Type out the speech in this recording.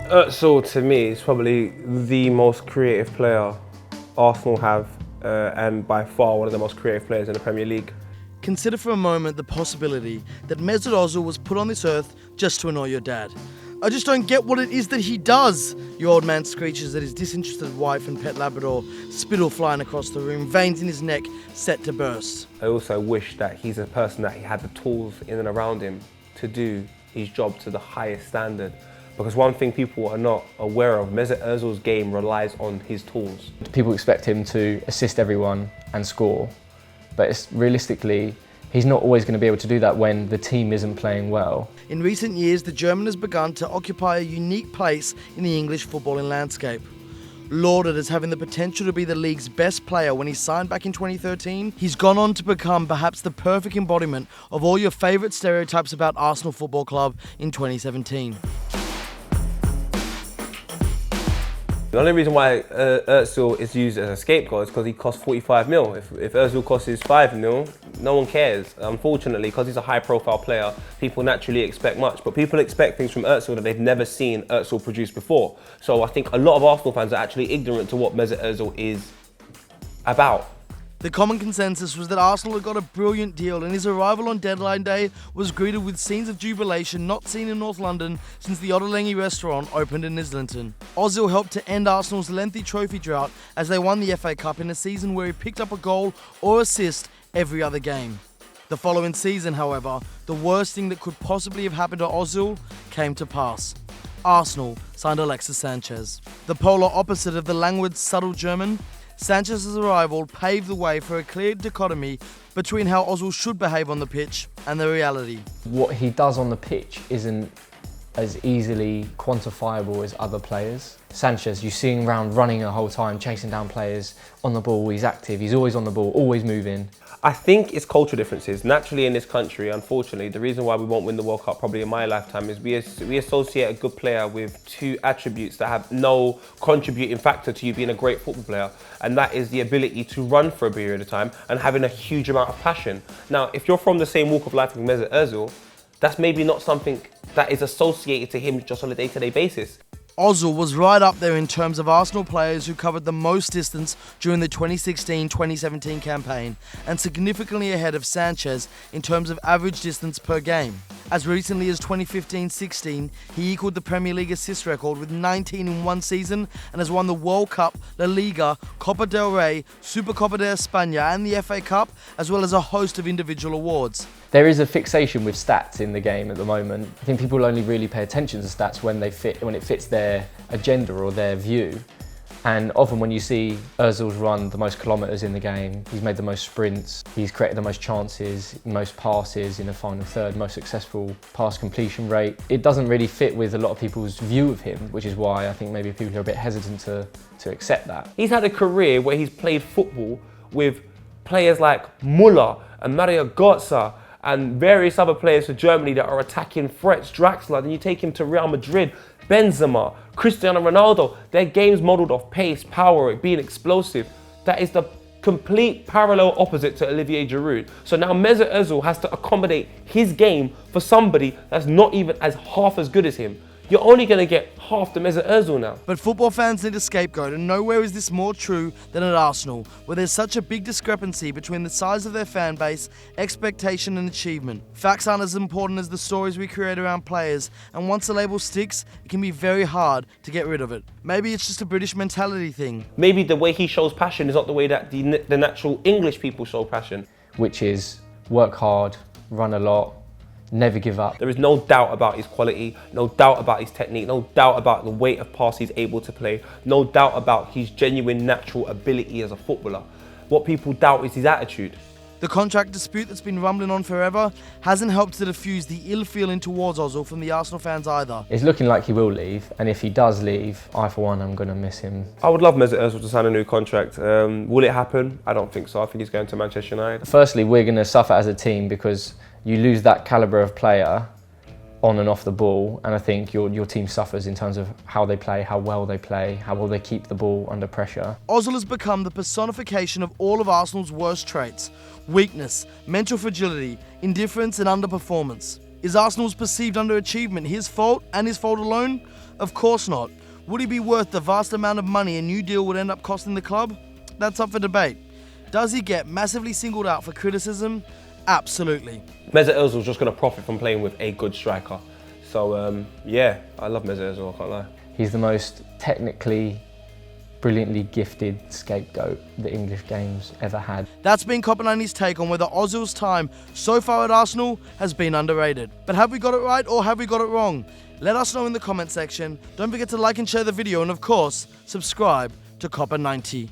Özil to me is probably the most creative player Arsenal have, and by far one of the most creative players in the Premier League. Consider for a moment the possibility that Mesut Özil was put on this earth just to annoy your dad. I just don't get what it is that he does, your old man screeches at his disinterested wife and pet Labrador, spittle flying across the room, veins in his neck set to burst. I also wish that he's a person that he had the tools in and around him to do his job to the highest standard. Because one thing people are not aware of, Mesut Ozil's game relies on his tools. People expect him to assist everyone and score, but realistically, he's not always going to be able to do that when the team isn't playing well. In recent years, the German has begun to occupy a unique place in the English footballing landscape. Lauded as having the potential to be the league's best player when he signed back in 2013, he's gone on to become perhaps the perfect embodiment of all your favourite stereotypes about Arsenal Football Club in 2017. The only reason why Özil is used as a scapegoat is because he costs 45 mil. If Özil costs 5 mil, no one cares. Unfortunately, because he's a high-profile player, people naturally expect much. But people expect things from Özil that they've never seen Özil produce before. So I think a lot of Arsenal fans are actually ignorant to what Mesut Özil is about. The common consensus was that Arsenal had got a brilliant deal, and his arrival on deadline day was greeted with scenes of jubilation not seen in North London since the Ottolenghi restaurant opened in Islington. Ozil helped to end Arsenal's lengthy trophy drought as they won the FA Cup in a season where he picked up a goal or assist every other game. The following season, however, the worst thing that could possibly have happened to Ozil came to pass. Arsenal signed Alexis Sanchez. The polar opposite of the languid, subtle German, Sanchez's arrival paved the way for a clear dichotomy between how Ozil should behave on the pitch and the reality. What he does on the pitch isn't as easily quantifiable as other players. Sanchez, you see him around running the whole time, chasing down players, on the ball, he's active, he's always on the ball, always moving. I think it's cultural differences. Naturally in this country, unfortunately, the reason why we won't win the World Cup probably in my lifetime is we associate a good player with two attributes that have no contributing factor to you being a great football player, and that is the ability to run for a period of time and having a huge amount of passion. Now, if you're from the same walk of life as Mesut Özil, that's maybe not something that is associated to him just on a day-to-day basis. Ozil was right up there in terms of Arsenal players who covered the most distance during the 2016-2017 campaign, and significantly ahead of Sanchez in terms of average distance per game. As recently as 2015-16, he equalled the Premier League assist record with 19 in one season and has won the World Cup, La Liga, Copa del Rey, Supercopa de España and the FA Cup, as well as a host of individual awards. There is a fixation with stats in the game at the moment. I think people only really pay attention to stats when it fits their agenda or their view. And often when you see Ozil's run the most kilometres in the game, he's made the most sprints, he's created the most chances, most passes in the final third, most successful pass completion rate. It doesn't really fit with a lot of people's view of him, which is why I think maybe people are a bit hesitant to accept that. He's had a career where he's played football with players like Muller and Mario Götze and various other players for Germany that are attacking threats, Draxler, then you take him to Real Madrid, Benzema, Cristiano Ronaldo, their games modelled off pace, power, being explosive. That is the complete parallel opposite to Olivier Giroud. So now Mesut Özil has to accommodate his game for somebody that's not even as half as good as him. You're only going to get half the Mesut Özil now. But football fans need a scapegoat, and nowhere is this more true than at Arsenal, where there's such a big discrepancy between the size of their fan base, expectation and achievement. Facts aren't as important as the stories we create around players, and once the label sticks, it can be very hard to get rid of it. Maybe it's just a British mentality thing. Maybe the way he shows passion is not the way that the natural English people show passion. Which is work hard, run a lot, never give up. There is no doubt about his quality, no doubt about his technique, no doubt about the weight of pass he's able to play, no doubt about his genuine natural ability as a footballer. What people doubt is his attitude. The contract dispute that's been rumbling on forever hasn't helped to diffuse the ill feeling towards Ozil from the Arsenal fans either. It's looking like he will leave, and if he does leave, I for one am going to miss him. I would love Mesut Özil to sign a new contract. Will it happen? I don't think so. I think he's going to Manchester United. Firstly, we're going to suffer as a team because you lose that calibre of player on and off the ball, and I think your team suffers in terms of how they play, how well they keep the ball under pressure. Ozil has become the personification of all of Arsenal's worst traits: weakness, mental fragility, indifference and underperformance. Is Arsenal's perceived underachievement his fault and his fault alone? Of course not. Would he be worth the vast amount of money a new deal would end up costing the club? That's up for debate. Does he get massively singled out for criticism? Absolutely. Mesut Özil's just going to profit from playing with a good striker. So yeah, I love Mesut Özil, I can't lie. He's the most technically, brilliantly gifted scapegoat the English game's ever had. That's been Copper90's take on whether Ozil's time so far at Arsenal has been underrated. But have we got it right or have we got it wrong? Let us know in the comment section. Don't forget to like and share the video and of course, subscribe to Copper90.